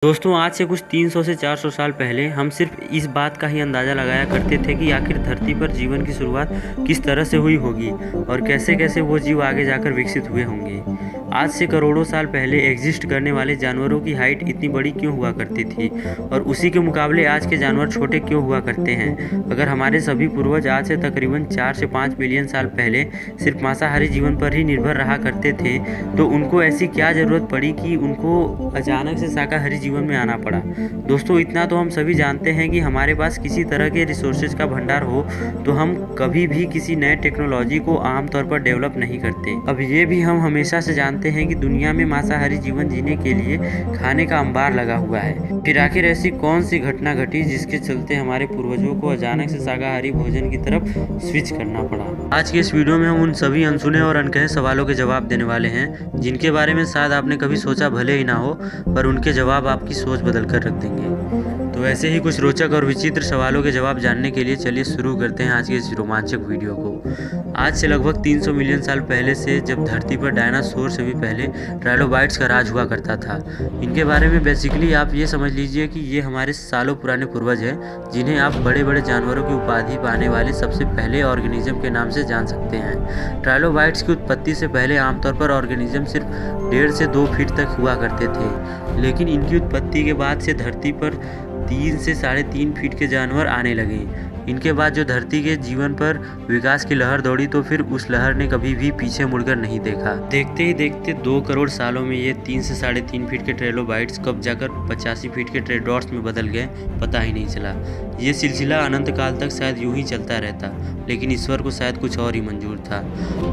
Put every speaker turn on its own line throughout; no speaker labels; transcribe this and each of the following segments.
दोस्तों आज से कुछ 300 से 400 साल पहले हम सिर्फ इस बात का ही अंदाज़ा लगाया करते थे कि आखिर धरती पर जीवन की शुरुआत किस तरह से हुई होगी और कैसे कैसे वो जीव आगे जाकर विकसित हुए होंगे। आज से करोड़ों साल पहले एग्जिस्ट करने वाले जानवरों की हाइट इतनी बड़ी क्यों हुआ करती थी और उसी के मुकाबले आज के जानवर छोटे क्यों हुआ करते हैं। अगर हमारे सभी पूर्वज आज से तकरीबन 4 से 5 बिलियन साल पहले सिर्फ मांसाहारी जीवन पर ही निर्भर रहा करते थे तो उनको ऐसी क्या ज़रूरत पड़ी कि उनको अचानक से शाकाहारी जीवन में आना पड़ा। दोस्तों इतना तो हम सभी जानते हैं कि हमारे पास किसी तरह के रिसोर्सेज का भंडार हो तो हम कभी भी किसी नए टेक्नोलॉजी को आमतौर पर डेवलप नहीं करते। अब ये भी हम हमेशा से जानते हैं कि दुनिया में मांसाहारी जीवन जीने के लिए खाने का अंबार लगा हुआ है। फिर आखिर ऐसी कौन सी घटना घटी जिसके चलते हमारे पूर्वजों को अचानक से शाकाहारी भोजन की तरफ स्विच करना पड़ा। आज के इस वीडियो में हम उन सभी अनसुने और अनकहे सवालों के जवाब देने वाले हैं जिनके बारे में शायद आपने कभी सोचा भले ही ना हो, पर उनके जवाब आपकी सोच बदल कर रख देंगे। तो ऐसे ही कुछ रोचक और विचित्र सवालों के जवाब जानने के लिए चलिए शुरू करते हैं आज के इस रोमांचक वीडियो को। आज से लगभग 300 मिलियन साल पहले से जब धरती पर डायनासोर से भी पहले ट्राइलोबाइट्स का राज हुआ करता था। इनके बारे में बेसिकली आप ये समझ लीजिए कि ये हमारे सालों पुराने पूर्वज हैं जिन्हें आप बड़े बड़े जानवरों की उपाधि पाने वाले सबसे पहले ऑर्गेनिज्म के नाम से जान सकते हैं। ट्राइलोबाइट्स की उत्पत्ति से पहले आमतौर पर ऑर्गेनिज्म सिर्फ 1.5 से 2 फीट तक हुआ करते थे, लेकिन इनकी उत्पत्ति के बाद से धरती पर 3 से 3.5 फीट के जानवर आने लगे। इनके बाद जो धरती के जीवन पर विकास की लहर दौड़ी तो फिर उस लहर ने कभी भी पीछे मुड़कर नहीं देखा। देखते ही देखते 2 करोड़ सालों में ये 3 से 3.5 फीट के ट्राइलोबाइट्स कब जाकर 85 फीट के ट्राइडोर्स में बदल गए पता ही नहीं चला। ये सिलसिला अनंत काल तक शायद यूं ही चलता रहता, लेकिन ईश्वर को शायद कुछ और ही मंजूर था,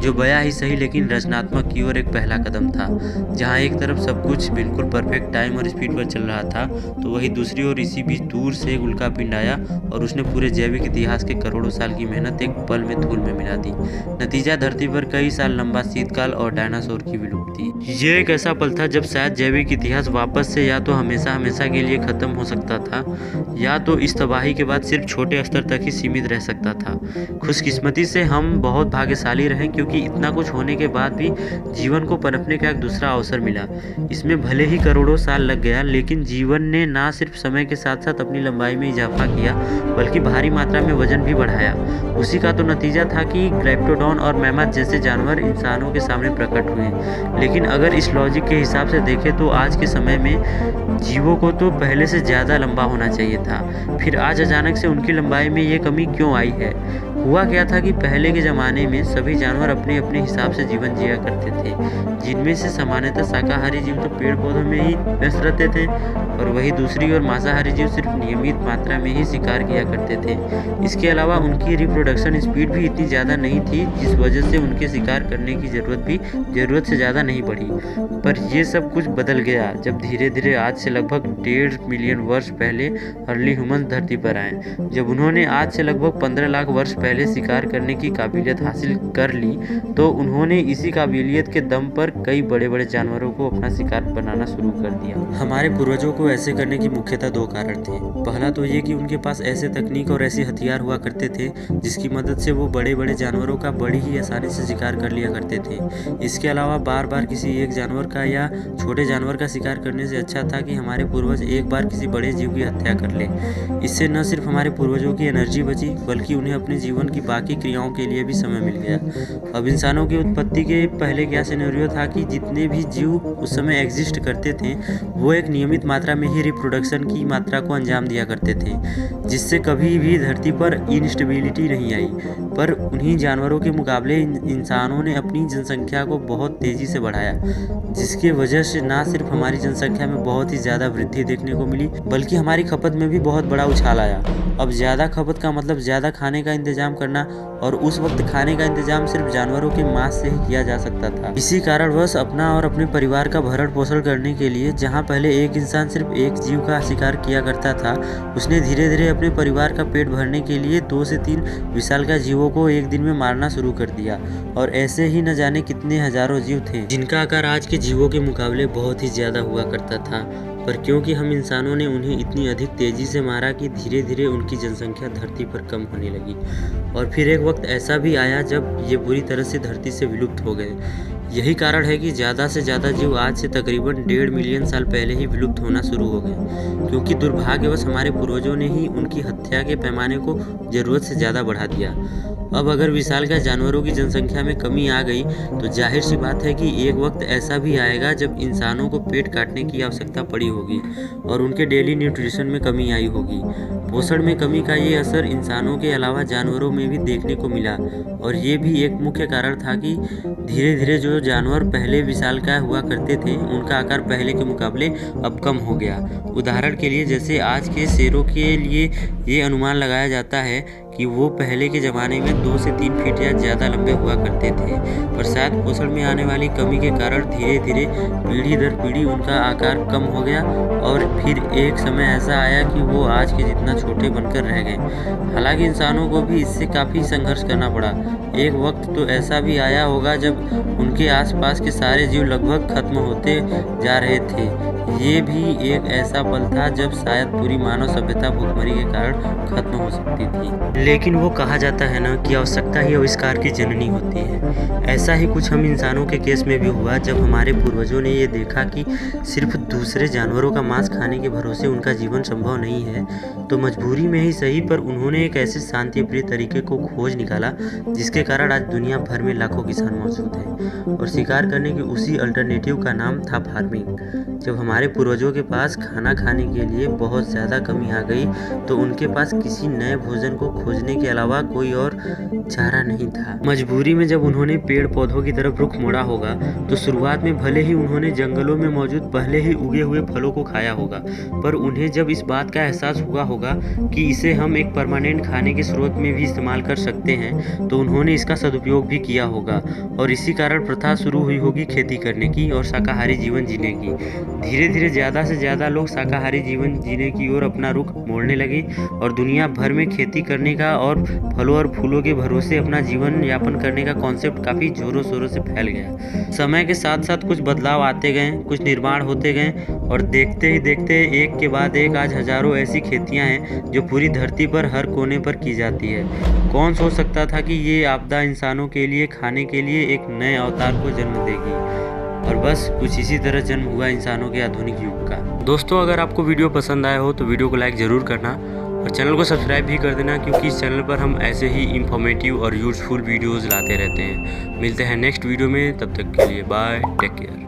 जो बया ही सही लेकिन रचनात्मक की ओर एक पहला कदम था। जहाँ एक तरफ सब कुछ बिल्कुल परफेक्ट टाइम और स्पीड पर चल रहा था तो वही दूसरी ओर इसी बीच दूर से एक उल्का पिंड आया और उसने पूरे जैविक इतिहास के करोड़ों साल की मेहनत एक पल में धूल में मिला दी। नतीजा धरती पर कई साल लंबा शीतकाल और डायनासोर की विलुप्ति। ये एक ऐसा पल था जब शायद जैविक इतिहास वापस से या तो हमेशा हमेशा के लिए खत्म हो सकता था या तो इस तबाही के बाद सिर्फ छोटे स्तर तक ही सीमित रह सकता था। खुशकिस्मती से हम बहुत भाग्यशाली रहे क्योंकि इतना कुछ होने के बाद भी जीवन को पनपने का एक दूसरा अवसर मिला। इसमें भले ही करोड़ों साल लग गया, लेकिन जीवन ने ना सिर्फ समय के साथ साथ अपनी लंबाई में इजाफा किया बल्कि भारी मात्रा में वजन भी बढ़ाया। उसी का तो नतीजा था कि ग्लाइप्टोडॉन और मैमथ जैसे जानवर इंसानों के सामने प्रकट हुए। लेकिन अगर इस लॉजिक के हिसाब से देखें तो आज के समय में जीवों को तो पहले से ज़्यादा लंबा होना चाहिए था। फिर आज अचानक से उनकी लंबाई में ये कमी क्यों आई है? हुआ क्या था कि पहले के ज़माने में सभी जानवर अपने अपने हिसाब से जीवन जिया करते थे, जिनमें से सामान्यतः शाकाहारी जीव तो पेड़ पौधों में ही व्यस्त रहते थे और वही दूसरी ओर मांसाहारी जीव सिर्फ नियमित मात्रा में ही शिकार किया करते थे। इसके अलावा उनकी रिप्रोडक्शन स्पीड भी इतनी ज़्यादा नहीं थी, जिस वजह से उनके शिकार करने की ज़रूरत से ज़्यादा नहीं पड़ी। पर यह सब कुछ बदल गया जब धीरे धीरे आज से लगभग 1.5 मिलियन वर्ष पहले अर्ली ह्यूमन्स धरती पर आए। जब उन्होंने आज से लगभग 15 लाख वर्ष पहले शिकार करने की काबिलियत हासिल कर ली तो उन्होंने इसी काबिलियत के दम पर कई बड़े बड़े जानवरों को अपना शिकार बनाना शुरू कर दिया। हमारे पूर्वजों को ऐसे करने की मुख्यतः 2 कारण थे। पहला तो ये कि उनके पास ऐसे तकनीक और ऐसे हथियार हुआ करते थे जिसकी मदद से वो बड़े बड़े जानवरों का बड़ी ही आसानी से शिकार कर लिया करते थे। इसके अलावा बार बार किसी एक जानवर का या छोटे जानवर का शिकार करने से अच्छा था कि हमारे पूर्वज एक बार किसी बड़े जीव की हत्या कर ले। इससे न सिर्फ हमारे पूर्वजों की एनर्जी बची बल्कि उन्हें अपने जीवन की बाकी क्रियाओं के लिए भी समय मिल गया। अब इंसानों की उत्पत्ति के पहले क्या सिनेरियो था कि जितने भी जीव उस समय एग्जिस्ट करते थे वो एक नियमित मात्रा में ही रिप्रोडक्शन की मात्रा को अंजाम दिया करते थे, जिससे कभी भी धरती पर इनस्टेबिलिटी नहीं आई। पर उन्हीं जानवरों के मुकाबले इंसानों ने अपनी जनसंख्या को बहुत तेज़ी से बढ़ाया, जिसकी वजह से ना सिर्फ हमारी जनसंख्या में बहुत ही ज़्यादा वृद्धि देखने को मिली बल्कि हमारी खपत में भी बहुत बड़ा उछाल आया। अब ज़्यादा खपत का मतलब ज़्यादा खाने का इंतजाम करना, और उस वक्त खाने का इंतजाम सिर्फ जानवरों के मांस से ही किया जा सकता था। इसी कारणवश अपना और अपने परिवार का भरण पोषण करने के लिए जहाँ पहले एक इंसान सिर्फ एक जीव का शिकार किया करता था, उसने धीरे धीरे अपने परिवार का पेट भरने के लिए 2 से 3 विशालकाय जीवों को एक दिन में मारना शुरू कर दिया। और ऐसे ही न जाने कितने हजारों जीव थे जिनका आकार आज के जीवों के मुकाबले बहुत ही ज़्यादा हुआ करता था। पर क्योंकि हम इंसानों ने उन्हें इतनी अधिक तेज़ी से मारा कि धीरे धीरे उनकी जनसंख्या धरती पर कम होने लगी। और फिर एक वक्त ऐसा भी आया जब ये बुरी तरह से धरती से विलुप्त हो गए। यही कारण है कि ज़्यादा से ज़्यादा जीव आज से तकरीबन 1.5 मिलियन साल पहले ही विलुप्त होना शुरू हो गए, क्योंकि दुर्भाग्यवश हमारे पूर्वजों ने ही उनकी हत्या के पैमाने को ज़रूरत से ज़्यादा बढ़ा दिया। अब अगर विशालकाय जानवरों की जनसंख्या में कमी आ गई तो जाहिर सी बात है कि एक वक्त ऐसा भी आएगा जब इंसानों को पेट काटने की आवश्यकता पड़ी होगी और उनके डेली न्यूट्रिशन में कमी आई होगी। पोषण में कमी का ये असर इंसानों के अलावा जानवरों में भी देखने को मिला और ये भी एक मुख्य कारण था कि धीरे धीरे जो जानवर पहले विशालकाय हुआ करते थे उनका आकार पहले के मुकाबले अब कम हो गया। उदाहरण के लिए जैसे आज के शेरों के लिए ये अनुमान लगाया जाता है कि वो पहले के ज़माने में 2 से 3 फीट या ज़्यादा लंबे हुआ करते थे, पर शायद पोषण में आने वाली कमी के कारण धीरे धीरे पीढ़ी दर पीढ़ी उनका आकार कम हो गया और फिर एक समय ऐसा आया कि वो आज के जितना छोटे बनकर रह गए। हालांकि इंसानों को भी इससे काफ़ी संघर्ष करना पड़ा। एक वक्त तो ऐसा भी आया होगा जब उनके आसपास के सारे जीव लगभग खत्म होते जा रहे थे। ये भी एक ऐसा पल था जब शायद पूरी मानव सभ्यता भूखमरी के कारण खत्म हो सकती थी। लेकिन वो कहा जाता है ना कि आवश्यकता ही आविष्कार की जननी होती है। ऐसा ही कुछ हम इंसानों के केस में भी हुआ जब हमारे पूर्वजों ने ये देखा कि सिर्फ दूसरे जानवरों का मांस खाने के भरोसे उनका जीवन संभव नहीं है, तो मजबूरी में ही सही पर उन्होंने एक ऐसे शांतिप्रिय तरीके को खोज निकाला जिसके कारण आज दुनिया भर में लाखों किसान मौजूद हैं। और शिकार करने के उसी अल्टरनेटिव का नाम था फार्मिंग। जब हमारे पूर्वजों के पास खाना खाने के लिए बहुत ज़्यादा कमी आ गई तो उनके पास किसी नए भोजन को खोजने के अलावा कोई और चारा नहीं था। मजबूरी में जब उन्होंने पेड़ पौधों की तरफ रुख मोड़ा होगा तो शुरुआत में भले ही उन्होंने जंगलों में मौजूद पहले ही उगे हुए फलों को खाया होगा, पर उन्हें जब इस बात का एहसास हुआ होगा कि इसे हम एक परमानेंट खाने के स्रोत में भी इस्तेमाल कर सकते हैं तो उन्होंने इसका सदुपयोग भी किया होगा और इसी कारण प्रथा शुरू हुई होगी खेती करने की और शाकाहारी जीवन जीने की। धीरे धीरे ज़्यादा से ज़्यादा लोग शाकाहारी जीवन जीने की ओर अपना रुख मोड़ने लगे और दुनिया भर में खेती करने का और फलों और फूलों के भरोसे अपना जीवन यापन करने का कॉन्सेप्ट काफ़ी जोरों शोरों से फैल गया। समय के साथ साथ कुछ बदलाव आते गए, कुछ निर्माण होते गए और देखते ही देखते एक के बाद एक आज हजारों ऐसी खेतियां हैं जो पूरी धरती पर हर कोने पर की जाती है। कौन सोच सकता था कि ये आपदा इंसानों के लिए खाने के लिए एक नए अवतार को जन्म देगी। और बस कुछ इसी तरह जन्म हुआ इंसानों के आधुनिक युग का। दोस्तों, अगर आपको वीडियो पसंद आया हो तो वीडियो को लाइक ज़रूर करना और चैनल को सब्सक्राइब भी कर देना, क्योंकि इस चैनल पर हम ऐसे ही इंफॉर्मेटिव और यूजफुल वीडियोज़ लाते रहते हैं। मिलते हैं नेक्स्ट वीडियो में, तब तक के लिए बाय, टेक केयर।